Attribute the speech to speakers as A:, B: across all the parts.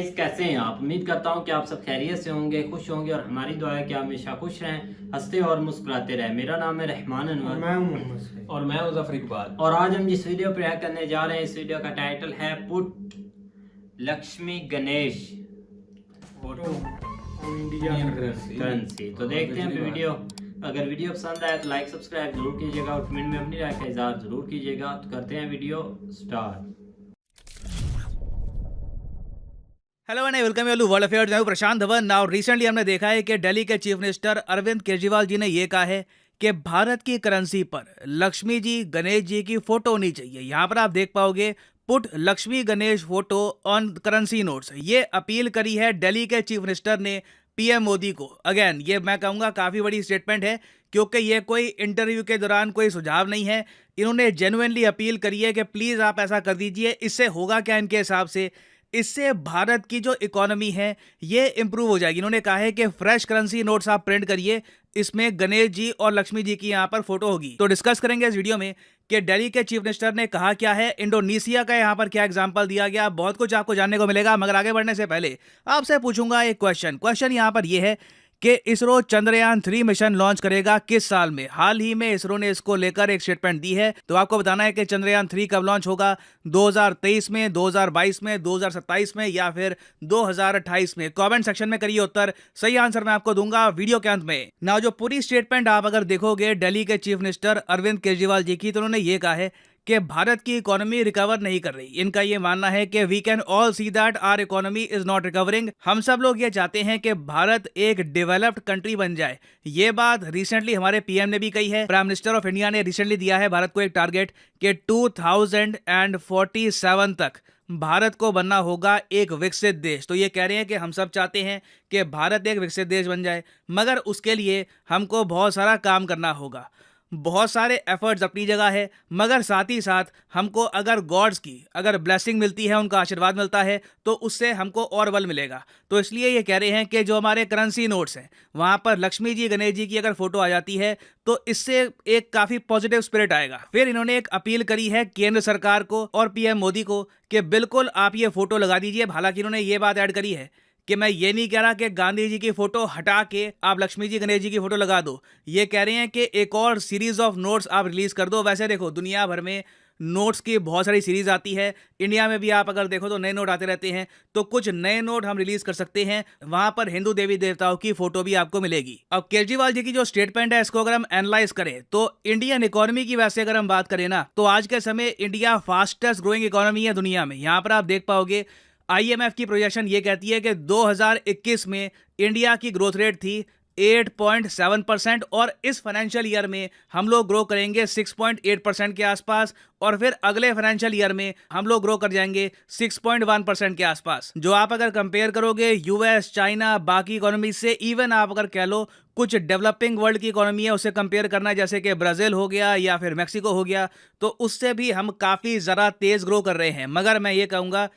A: Guys, कैसे हैं आप। उम्मीद करता हूं कि आप सब खैरियत से होंगे, खुश होंगे और हमारी दुआ है कि आप हमेशा खुश रहें, हंसते और मुस्कुराते रहें। मेरा नाम है रहमान अनवर
B: मैं हूं मोहम्मद सईद।
C: और मैं हूं जफर इकबाल।
A: और आज हम जिस वीडियो पर रिएक्ट करने जा रहे हैं, इस वीडियो का टाइटल है put Lakshmi Ganesh
B: photo India
C: Indian currency.
A: Currency. तो देखते हैं वीडियो। अगर वीडियो पसंद आए तो लाइक सब्सक्राइब जरूर कीजिएगा और कमेंट में अपनी राय का इजहार जरूर कीजिएगा। तो करते हैं video start.
D: Hello and welcome you to world affairs. मैं हूं प्रशांत धवन। नाउ रिसेंटली हमने देखा है कि दिल्ली के चीफ मिनिस्टर अरविंद केजरीवाल जी ने यह कहा है कि भारत की करेंसी पर लक्ष्मी जी गणेश जी की फोटो होनी चाहिए। यहां पर आप देख पाओगे put Lakshmi Ganesh photo on currency notes. ये अपील करी है दिल्ली के चीफ मिनिस्टर ने पीएम मोदी को। अगेन ये मैं कहूंगा काफी बड़ी स्टेटमेंट है, क्योंकि ये कोई इंटरव्यू के दौरान कोई सुझाव नहीं है। इन्होंने जेन्युइनली अपील करी है कि प्लीज आप ऐसा कर दीजिए। इससे होगा क्या इनके हिसाब से, इससे भारत की जो इकोनॉमी है ये इंप्रूव हो जाएगी। इन्होंने कहा है कि फ्रेश करेंसी नोट्स आप प्रिंट करिए, इसमें गणेश जी और लक्ष्मी जी की यहाँ पर फोटो होगी। तो डिस्कस करेंगे इस वीडियो में कि दिल्ली के चीफ मिनिस्टर ने कहा क्या है, इंडोनेशिया का यहाँ पर क्या एग्जांपल दिया गया, बहुत कुछ आपको जानने को मिलेगा। मगर आगे बढ़ने से पहले आपसे पूछूंगा एक क्वेश्चन यहाँ पर यह है कि इसरो चंद्रयान 3 मिशन लॉन्च करेगा किस साल में। हाल ही में इसरो ने इसको लेकर एक स्टेटमेंट दी है। तो आपको बताना है कि चंद्रयान 3 कब लॉन्च होगा, 2023 में, 2022 में, 2027 में या फिर 2028 में। कमेंट सेक्शन में करिए उत्तर। सही आंसर मैं आपको दूंगा वीडियो के अंत में। ना जो पूरी स्टेटमेंट आप अगर देखोगे दिल्ली के चीफ मिनिस्टर अरविंद केजरीवाल जी की, तो उन्होंने ये कहा है कि भारत की इकोनॉमी रिकवर नहीं कर रही। इनका ये मानना है कि we can all see that our economy is not recovering. हम सब लोग ये चाहते हैं कि भारत एक डेवलप्ड कंट्री बन जाए। ये बात रिसेंटली हमारे पीएम ने भी कही है। प्राइम मिनिस्टर ऑफ इंडिया ने रिसेंटली दिया है भारत को एक टारगेट कि 2047 तक भारत को बनना होगा एक विकसित देश। तो ये कह रहे हैं कि हम सब चाहते हैं कि भारत एक विकसित देश बन जाए, मगर उसके लिए हमको बहुत सारा काम करना होगा। बहुत सारे एफर्ट्स अपनी जगह है, मगर साथ ही साथ हमको अगर गॉड्स की अगर ब्लेसिंग मिलती है, उनका आशीर्वाद मिलता है, तो उससे हमको और बल मिलेगा। तो इसलिए ये कह रहे हैं कि जो हमारे करेंसी नोट्स हैं वहाँ पर लक्ष्मी जी गणेश जी की अगर फोटो आ जाती है तो इससे एक काफ़ी पॉजिटिव स्पिरिट आएगा। फिर इन्होंने एक अपील करी है केंद्र सरकार को और पीएम मोदी को कि बिल्कुल आप ये फोटो लगा दीजिए। हालांकि इन्होंने ये बात ऐड करी है कि मैं ये नहीं कह रहा कि गांधी जी की फोटो हटा के आप लक्ष्मी जी गणेश जी की फोटो लगा दो। ये कह रहे हैं कि एक और सीरीज ऑफ नोट्स आप रिलीज कर दो। वैसे देखो दुनिया भर में नोट्स की बहुत सारी सीरीज आती है, इंडिया में भी आप अगर देखो तो नए नोट आते रहते हैं। तो कुछ नए नोट हम रिलीज कर सकते हैं, वहां पर हिंदू देवी देवताओं की फोटो भी आपको मिलेगी। अब केजरीवाल जी की जो स्टेटमेंट है इसको अगर हम एनालाइज करें तो इंडियन इकोनॉमी की वैसे अगर हम बात करें ना, तो आज के समय इंडिया फास्टेस्ट ग्रोइंग इकोनॉमी है दुनिया में। यहाँ पर आप देख पाओगे आईएमएफ की प्रोजेक्शन ये कहती है कि 2021 में इंडिया की ग्रोथ रेट थी 8.7% और इस फाइनेंशियल ईयर में हम लोग ग्रो करेंगे 6.8% के आसपास, और फिर अगले फाइनेंशियल ईयर में हम लोग ग्रो कर जाएंगे 6.1% के आसपास। जो आप अगर कंपेयर करोगे यूएस, चाइना, बाकी इकोनॉमी से, इवन आप अगर कह लो कुछ डेवलपिंग वर्ल्ड की इकोनॉमी है उससे कंपेयर करना, जैसे कि ब्राजील हो गया या फिर मैक्सिको हो गया, तो उससे भी हम काफ़ी ज़रा तेज़ ग्रो कर रहे हैं। मगर मैं ये कहूँगा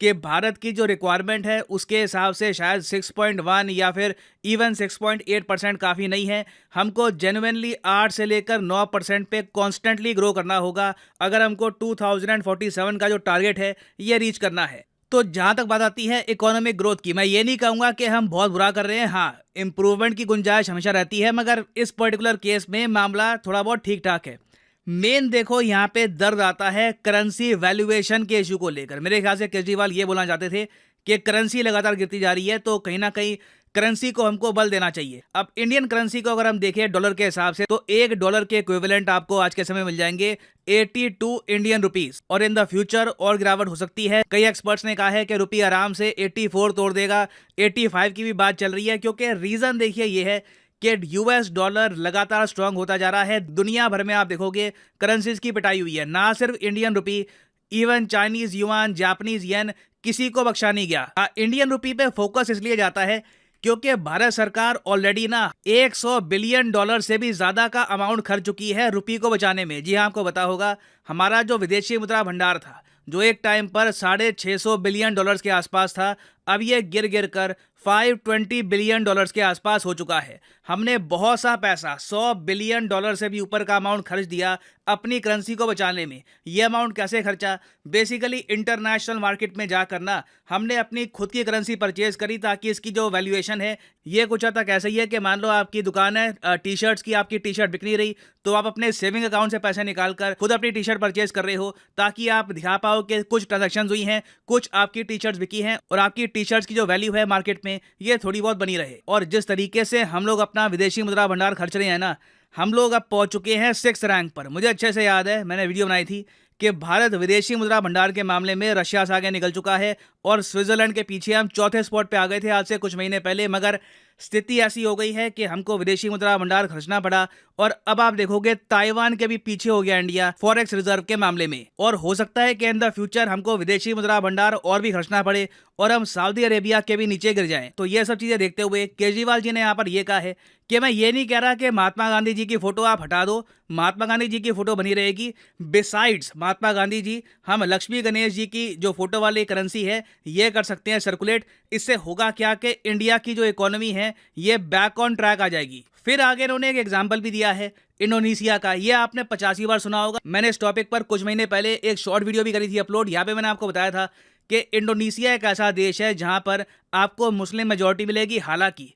D: कि भारत की जो रिक्वायरमेंट है उसके हिसाब से शायद 6.1 या फिर इवन 6.8% काफ़ी नहीं है। हमको जेन्युइनली 8 से लेकर 9% पे कॉन्स्टेंटली ग्रो करना होगा अगर हमको 2047 का जो टारगेट है ये रीच करना है। तो जहाँ तक बात आती है इकोनॉमिक ग्रोथ की, मैं ये नहीं कहूँगा कि हम बहुत बुरा कर रहे हैं। हाँ, इम्प्रूवमेंट की गुंजाइश हमेशा रहती है, मगर इस पर्टिकुलर केस में मामला थोड़ा बहुत ठीक ठाक है। मेन देखो यहाँ पे दर्द आता है करेंसी वैल्यूएशन के इशू को लेकर। मेरे ख्याल से केजरीवाल ये बोलना चाहते थे कि करेंसी लगातार गिरती जा रही है, तो कहीं ना कहीं करेंसी को हमको बल देना चाहिए। अब इंडियन करेंसी को अगर हम देखें डॉलर के हिसाब से, तो $1 के इक्विवेलेंट आपको आज के समय मिल जाएंगे 82 इंडियन रुपीस, और इन द फ्यूचर और गिरावट हो सकती है। कई एक्सपर्ट्स ने कहा है कि रुपये आराम से 84 तोड़ देगा, 85 की भी बात चल रही है। क्योंकि रीजन देखिए ये है कि यूएस डॉलर लगातार स्ट्रांग होता जा रहा है। दुनिया भर में आप देखोगे करेंसीज की पिटाई हुई है, ना सिर्फ Indian rupee, even Chinese yuan, Japanese yen, किसी को बख्शा नहीं गया। इंडियन रुपी पे फोकस इसलिए जाता है क्योंकि भारत सरकार ऑलरेडी ना $100 बिलियन से भी ज्यादा का अमाउंट खर्च चुकी है रुपी को बचाने में। जी हाँ, आपको पता होगा हमारा जो विदेशी मुद्रा भंडार था, जो एक टाइम पर $650 बिलियन के आसपास था, अब ये गिर गिर कर $520 बिलियन के आसपास हो चुका है। हमने बहुत सा पैसा, $100 बिलियन से भी ऊपर का अमाउंट खर्च दिया अपनी करेंसी को बचाने में। ये अमाउंट कैसे खर्चा? बेसिकली इंटरनेशनल मार्केट में जाकर ना हमने अपनी खुद की करेंसी परचेज करी, ताकि इसकी जो वैल्यूएशन है ये कुछ हद तक ऐसा ही है कि मान लो आपकी दुकान है टी शर्ट्स की, आपकी टी शर्ट बिक नहीं रही, तो आप अपने सेविंग अकाउंट से पैसे निकाल कर खुद अपनी टी शर्ट परचेज कर रहे हो, ताकि आप दिखा पाओ कि कुछ ट्रांजैक्शंस हुई हैं, कुछ आपकी टी शर्ट्स बिकी हैं और आपकी टी शर्ट्स की जो वैल्यू है मार्केट में ये थोड़ी बहुत बनी रहे। और जिस तरीके से हम लोग अपना विदेशी मुद्रा भंडार खर्च रहे हैं ना, हम लोग अब पहुंच चुके हैं 6th रैंक पर। मुझे अच्छे से याद है, मैंने वीडियो बनाई थी कि भारत विदेशी मुद्रा भंडार के मामले में रशिया से आगे निकल चुका है और स्विट्जरलैंड के पीछे हम 4थे स्पॉट पे आ गए थे आज से कुछ महीने पहले। मगर स्थिति ऐसी हो गई है कि हमको विदेशी मुद्रा भंडार खर्चना पड़ा और अब आप देखोगे ताइवान के भी पीछे हो गया इंडिया फॉरेक्स रिजर्व के मामले में। और हो सकता है कि इन द फ्यूचर हमको विदेशी मुद्रा भंडार और भी खर्चना पड़े और हम सऊदी अरेबिया के भी नीचे गिर जाएं। तो ये सब चीजें देखते हुए केजरीवाल जी ने यहाँ पर यह कहा है कि मैं ये नहीं कह रहा कि महात्मा गांधी जी की फोटो आप हटा दो, महात्मा गांधी जी की फोटो बनी रहेगी। बिसाइड्स महात्मा गांधी जी, हम लक्ष्मी गणेश जी की जो फोटो वाली करेंसी है ये कर सकते हैं सर्कुलेट। इससे होगा क्या कि इंडिया की जो इकोनॉमी है ये बैक ऑन ट्रैक आ जाएगी। फिर आगे उन्होंने एक एग्जाम्पल भी दिया है इंडोनेशिया का। ये आपने 85 बार सुना होगा। मैंने इस टॉपिक पर कुछ महीने पहले एक शॉर्ट वीडियो भी करी थी अपलोड। यहाँ पे मैंने आपको बताया था कि इंडोनेशिया एक ऐसा देश है जहां पर आपको मुस्लिम मेजॉरिटी मिलेगी। हालांकि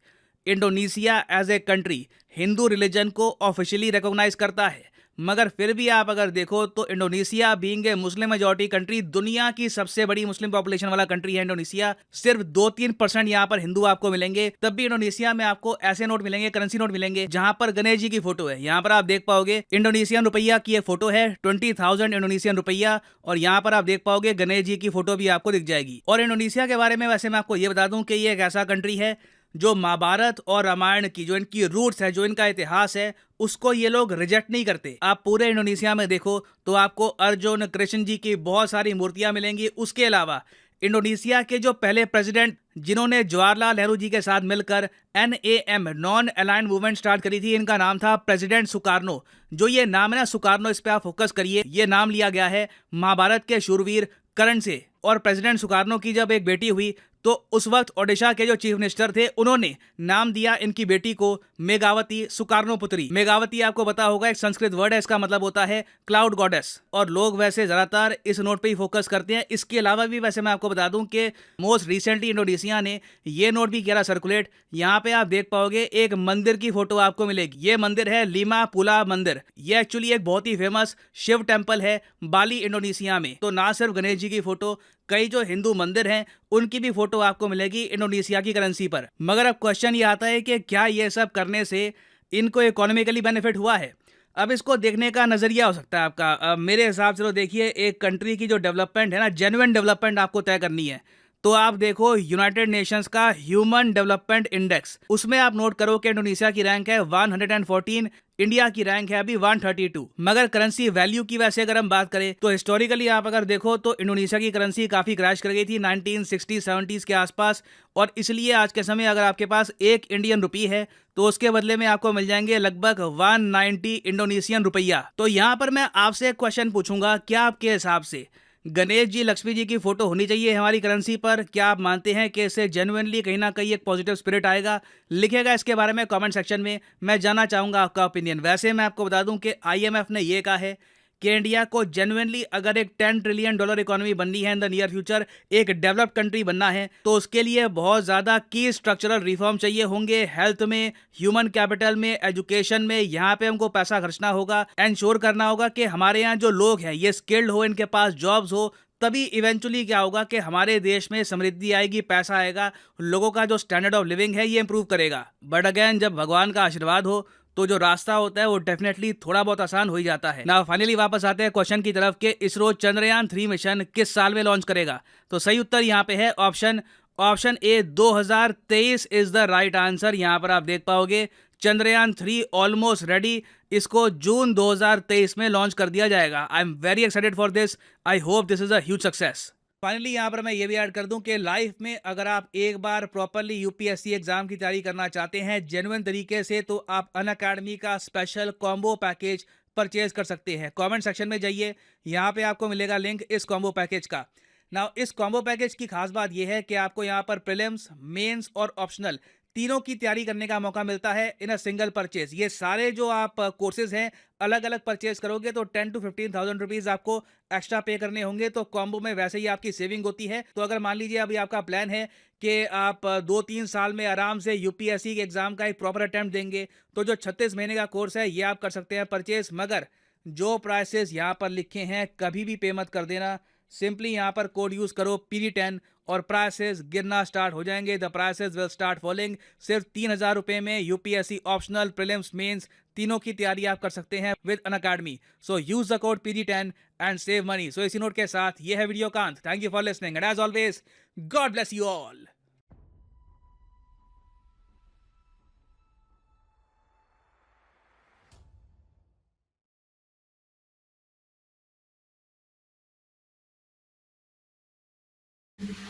D: Indonesia as a country Hindu religion को ऑफिशियली रिकॉग्नाइज करता है, मगर फिर भी आप अगर देखो तो Indonesia being a Muslim majority country, दुनिया की सबसे बड़ी मुस्लिम पॉपुलेशन वाला कंट्री है इंडोनेशिया। सिर्फ 2-3% यहाँ पर हिंदू आपको मिलेंगे। तब भी इंडोनेशिया में आपको ऐसे नोट मिलेंगे, करेंसी नोट मिलेंगे जहां पर गणेश जी की फोटो है। यहाँ पर आप देख पाओगे इंडोनेशियन रुपया की ये फोटो है, 20,000 इंडोनेशियन रुपया, और यहाँ पर आप देख पाओगे गणेश जी की फोटो भी आपको दिख जाएगी। और इंडोनेशिया के बारे में वैसे मैं आपको ये बता दूं कि ये एक ऐसा कंट्री है जो महाभारत और रामायण की जो इनकी रूट्स है, जो इनका इतिहास है, उसको ये लोग रिजेक्ट नहीं करते। आप पूरे इंडोनेशिया में देखो तो आपको अर्जुन कृष्ण जी की बहुत सारी मूर्तियां मिलेंगी। उसके अलावा इंडोनेशिया के जो पहले प्रेसिडेंट जिन्होंने जवाहरलाल नेहरू जी के साथ मिलकर NAM non aligned movement start करी थी, इनका नाम था प्रेसिडेंट सुकार्नो। जो ये नाम है ना सुकार्नो, इस पे आप फोकस करिए। ये नाम लिया गया है महाभारत के शूरवीर कर्ण से। और प्रेसिडेंट सुकार्नो की जब एक बेटी हुई तो उस वक्त ओडिशा के जो चीफ मिनिस्टर थे उन्होंने नाम दिया इनकी बेटी को मेघावती सुकार्नोपुत्री। मेघावती आपको पता होगा एक संस्कृत वर्ड है, इसका मतलब होता है क्लाउड गॉडेस। और लोग वैसे ज्यादातर इस नोट पे ही फोकस करते हैं। इसके अलावा भी वैसे मैं आपको बता दूं कि मोस्ट रिसेंटली इंडोनेशिया ने ये नोट भी किया सर्कुलेट। यहाँ पे आप देख पाओगे एक मंदिर की फोटो आपको मिलेगी। ये मंदिर है लीमा पुला मंदिर। ये एक्चुअली एक बहुत ही फेमस शिव टेम्पल है बाली इंडोनेशिया में। तो ना सिर्फ गणेश जी की फोटो, कई जो हिंदू मंदिर हैं उनकी भी फोटो आपको मिलेगी इंडोनेशिया की करेंसी पर। मगर अब क्वेश्चन ये आता है कि क्या ये सब करने से इनको इकोनॉमिकली बेनिफिट हुआ है? अब इसको देखने का नजरिया हो सकता है आपका। मेरे हिसाब से तो देखिए, एक कंट्री की जो डेवलपमेंट है ना, जेन्युइन डेवलपमेंट आपको तय करनी है तो आप देखो यूनाइटेड नेशंस का ह्यूमन डेवलपमेंट इंडेक्स, उसमें आप नोट करो कि इंडोनेशिया की रैंक है 114, इंडिया की रैंक है अभी 132। मगर करेंसी वैल्यू की वैसे अगर हम बात करें तो हिस्टोरिकली आप अगर देखो तो इंडोनेशिया की करेंसी काफी क्रैश कर गई थी 1960-70s के आसपास। और इसलिए आज के समय अगर आपके पास 1 इंडियन रुपी है तो उसके बदले में आपको मिल जाएंगे लगभग 190 इंडोनेशियन रुपया। तो यहाँ पर मैं आपसे एक क्वेश्चन पूछूंगा, क्या आपके हिसाब से गणेश जी लक्ष्मी जी की फोटो होनी चाहिए हमारी करेंसी पर? क्या आप मानते हैं कि इससे जेन्युइनली कहीं ना कहीं एक पॉजिटिव स्पिरिट आएगा? लिखेगा इसके बारे में कमेंट सेक्शन में, मैं जानना चाहूंगा आपका ओपिनियन। वैसे मैं आपको बता दूं कि IMF ने यह कहा है कि इंडिया को जेन्युइनली अगर एक $10 ट्रिलियन इकोनॉमी बननी है इन द नियर फ्यूचर, एक डेवलप्ड कंट्री बनना है, तो उसके लिए बहुत ज़्यादा की स्ट्रक्चरल रिफॉर्म चाहिए होंगे। हेल्थ में, ह्यूमन कैपिटल में, एजुकेशन में, यहाँ पे हमको पैसा खर्चना होगा। एंश्योर करना होगा कि हमारे यहाँ जो लोग हैं ये स्किल्ड हो, इनके पास जॉब्स हो। तभी इवेंचुअली क्या होगा कि हमारे देश में समृद्धि आएगी, पैसा आएगा, लोगों का जो स्टैंडर्ड ऑफ लिविंग है ये इंप्रूव करेगा। बट अगेन जब भगवान का आशीर्वाद हो तो जो रास्ता होता है वो डेफिनेटली थोड़ा बहुत आसान हो ही जाता है ना। फाइनली वापस आते हैं क्वेश्चन की तरफ कि इसरो चंद्रयान 3 मिशन किस साल में लॉन्च करेगा? तो सही उत्तर यहाँ पे है option A 2023 is the right answer. यहाँ पर आप देख पाओगे चंद्रयान 3 ऑलमोस्ट रेडी, इसको जून 2023 में लॉन्च कर दिया जाएगा। I am very excited for this, I hope this is a huge success. Finally यहाँ पर मैं ये भी ऐड कर दूं कि लाइफ में अगर आप एक बार प्रॉपरली UPSC एग्जाम की तैयारी करना चाहते हैं जेन्युइन तरीके से, तो आप अनअकैडमी का स्पेशल कॉम्बो पैकेज परचेज कर सकते हैं। कमेंट सेक्शन में जाइए, यहाँ पे आपको मिलेगा लिंक इस कॉम्बो पैकेज का। ना इस कॉम्बो पैकेज की खास बात यह है कि आपको यहाँ पर प्रीलिम्स, मेंस और ऑप्शनल तीनों की तैयारी करने का मौका मिलता है इन अ सिंगल परचेज। ये सारे जो आप कोर्सेज हैं अलग अलग परचेज करोगे तो 10 to 15,000 रुपीज़ आपको एक्स्ट्रा पे करने होंगे। तो कॉम्बो में वैसे ही आपकी सेविंग होती है। तो अगर मान लीजिए अभी आपका प्लान है कि आप 2-3 साल में आराम से यूपीएससी के एग्जाम का एक प्रॉपर अटेम्प्ट देंगे, तो जो 36 महीने का कोर्स है ये आप कर सकते हैं परचेज। मगर जो प्राइसेस यहाँ पर लिखे हैं कभी भी पे मत कर देना। सिंपली यहाँ पर कोड यूज करो PD10 और प्राइसेस गिरना स्टार्ट हो जाएंगे। The prices will start falling. सिर्फ 3,000 रुपए में यूपीएससी ऑप्शनल, प्रीलिम्स, मेंस तीनों की तैयारी आप कर सकते हैं with Unacademy. So use the code PD10 and save money. So इसी नोट के साथ ये है वीडियो का अंत। Thank you for listening and as always God bless you all.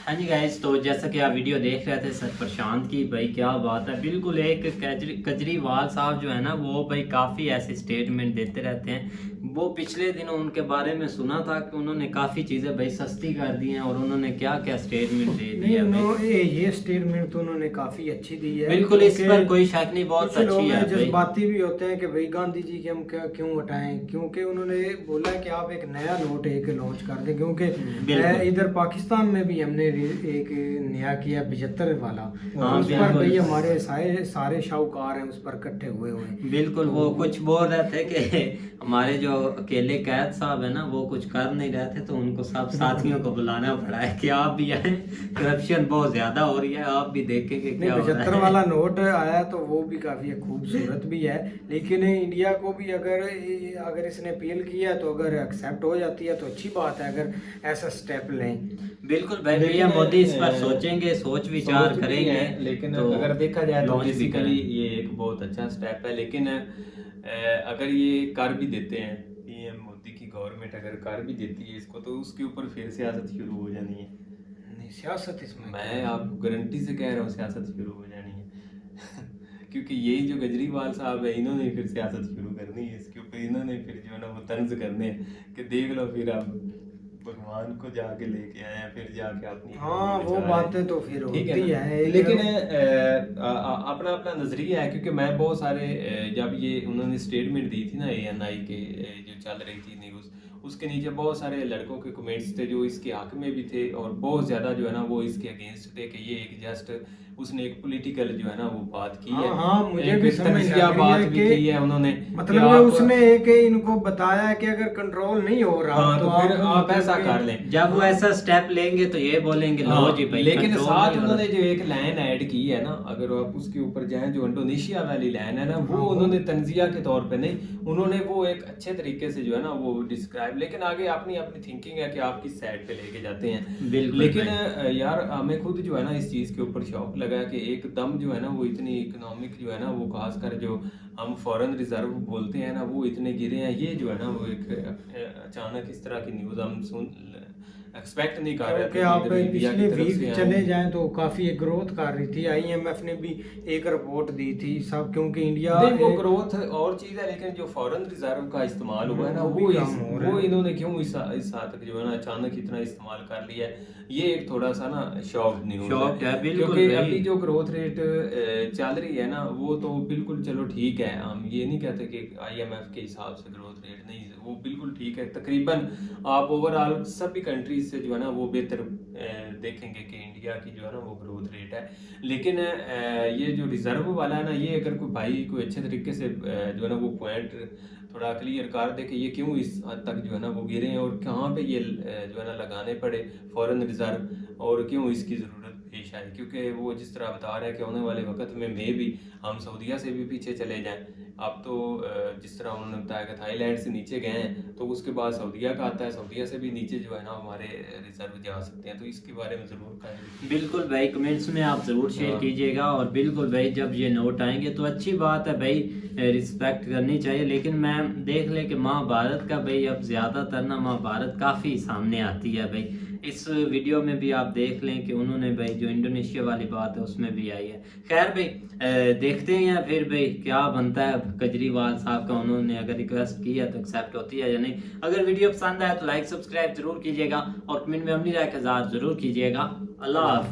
A: हाँ जी गाइस, तो जैसा कि आप वीडियो देख रहे थे सर प्रशांत की, भाई क्या बात है, बिल्कुल एक केजरीवाल साहब जो है ना वो भाई काफ़ी ऐसे स्टेटमेंट देते रहते हैं। वो पिछले दिनों उनके बारे में सुना था कि उन्होंने काफ़ी चीज़ें भाई सस्ती कर दी हैं और उन्होंने क्या क्या स्टेटमेंट दे दी है।
B: ये स्टेटमेंट तो उन्होंने काफी अच्छी दी है।
A: बिल्कुल, इस पर कोई शक नहीं, बहुत अच्छी है।
B: जज्बाती भी होते हैं कि भाई गांधी जी के हम क्यों हटाएं, क्योंकि उन्होंने बोला कि आप एक नया नोट एक लॉन्च कर दें, क्योंकि इधर पाकिस्तान में भी हमने एक नया किया 75 वाला। उस पर भाई हमारे सारे शाहूकार हैं उस पर इकट्ठे हुए हुए।
A: बिल्कुल, वो कुछ बोल रहे थे कि हमारे जो अकेले कैद साहब है ना वो कुछ कर नहीं रहे थे, तो उनको सब साथियों को बुलाना पड़ा है कि आप भी आए, करप्शन बहुत ज्यादा हो रही है, आप भी देखेंगे क्या हो रहा है।
B: 75 वाला नोट आया तो वो भी काफी खूबसूरत भी है, लेकिन इंडिया को भी अगर इसने अपील किया तो अगर एक्सेप्ट हो जाती है तो अच्छी बात है, अगर ऐसा स्टेप लें।
A: बिल्कुल भाई, भैया मोदी इस पर सोचेंगे, सोच विचार करेंगे।
C: लेकिन
A: तो
C: अगर देखा जाए तो
A: launch भी
C: बेसिकली
A: करें।
C: ये एक बहुत अच्छा स्टेप है, लेकिन अगर ये कर भी देते हैं, पीएम मोदी की गवर्नमेंट अगर कर भी देती है इसको, तो उसके ऊपर फिर सियासत शुरू हो जानी है।
B: नहीं, सियासत इसमें
C: मैं आपको गारंटी से कह रहा हूँ सियासत शुरू हो जानी है क्योंकि यही जो केजरीवाल साहब है इन्होंने फिर सियासत शुरू करनी है इसके ऊपर। इन्होंने फिर जो है ना वो तंज करने हैं कि देख लो फिर आप भगवान को जाके लेके आए हैं, फिर जाके अपनी
B: हाँ वो बातें तो फिर
C: ठीक
B: होती है,
C: लेकिन अपना अपना नजरिया है। क्योंकि मैं बहुत सारे जब ये उन्होंने स्टेटमेंट दी थी ना ANI के जो चल रही थी न्यूज़, उसके नीचे बहुत सारे लड़कों के कमेंट्स थे जो इसके हक में भी थे और बहुत ज़्यादा जो है ना वो इसके अगेंस्ट थे कि ये एक जस्ट उसने एक पॉलिटिकल जो है ना वो बात की है।
B: हाँ, मुझे भी समझ
C: तंजिया बात भी की है उन्होंने,
B: मतलब उसने एक इनको बताया कि अगर कंट्रोल नहीं हो रहा
C: हाँ, तो फिर आप ऐसा कर लें।
A: जब वो ऐसा स्टेप लेंगे तो ये बोलेंगे लो जी भाई।
C: लेकिन
A: control
C: साथ
A: नहीं हो
C: उन्होंने
A: रहा।
C: जो एक लाइन ऐड की है ना, अगर आप उसके ऊपर जाएं, जो इंडोनेशिया वाली लाइन है ना, वो उन्होंने तंजिया के तौर पे नहीं, उन्होंने वो एक अच्छे तरीके से जो है ना वो डिस्क्राइब, लेकिन आगे अपनी अपनी थिंकिंग है कि आप किस साइड पे लेके जाते हैं। लेकिन यार हमें खुद जो है ना इस चीज के ऊपर शौक लगा कि एकदम जो है ना वो इतनी इकोनॉमिक जो है ना वो खासकर जो हम फॉरेन रिजर्व बोलते हैं ना वो इतने गिरे हैं। ये जो है ना वो एक अचानक इस तरह की न्यूज़ हम एक्सपेक्ट नहीं कर रहे थे।
B: आप पिछले वीक चले जाएं तो काफी ग्रोथ कर रही थी। IMF ने भी एक रिपोर्ट दी थी सब, क्योंकि इंडिया
C: वो ग्रोथ और चीज है, लेकिन जो फॉरेन रिजर्व का इस्तेमाल हुआ है ना वो इन्होंने क्यों इस हद तक जो है ना अचानक इतना इस्तेमाल कर लिया है, ये एक थोड़ा सा ना शॉक न्यूज़ है। क्योंकि अभी जो ग्रोथ रेट चल रही है ना वो तो बिल्कुल चलो ठीक है, हम ये नहीं कहते कि IMF के हिसाब से ग्रोथ रेट नहीं, वो बिल्कुल ठीक है। तकरीबन आप ओवरऑल सभी कंट्रीज से जो है ना वो बेहतर देखेंगे कि इंडिया की जो है ना वो ग्रोथ रेट है। लेकिन ये जो रिजर्व वाला है ना, ये अगर कोई भाई कोई अच्छे तरीके से जो है ना वो पॉइंट थोड़ा क्लियर कर दे कि ये क्यों इस हद तक जो है ना वो गिरे हैं और कहाँ पे ये जो है ना लगाने पड़े फॉरेन रिजर्व और क्यों इसकी ज़रूरत पेश आई। क्योंकि वो जिस तरह बता रहे हैं कि आने वाले वक्त में भी हम सऊदीया से भी पीछे चले जाएं। अब तो जिस तरह उन्होंने बताया कि थाईलैंड से नीचे गए हैं तो उसके बाद सऊदीया का आता है, सऊदीया से भी नीचे जो है ना हमारे रिजर्व जा सकते हैं। तो इसके बारे में ज़रूर कहें।
A: बिल्कुल भाई, कमेंट्स में आप ज़रूर शेयर कीजिएगा। और बिल्कुल भाई जब ये नोट आएंगे तो अच्छी बात है भाई, रिस्पेक्ट करनी चाहिए। लेकिन मैं देख ले कि महाभारत का भाई अब ज़्यादातर ना महाभारत काफ़ी सामने आती है भाई। इस वीडियो में भी आप देख लें कि उन्होंने भाई जो इंडोनेशिया वाली बात है उसमें भी आई है। खैर भाई देखते हैं फिर भाई क्या बनता है केजरीवाल साहब का, उन्होंने अगर रिक्वेस्ट की है तो एक्सेप्ट होती है या नहीं। अगर वीडियो पसंद आए तो लाइक सब्सक्राइब जरूर कीजिएगा और कमेंट में अपनी राय का इज़हार जरूर कीजिएगा। अल्लाह हाफिज़।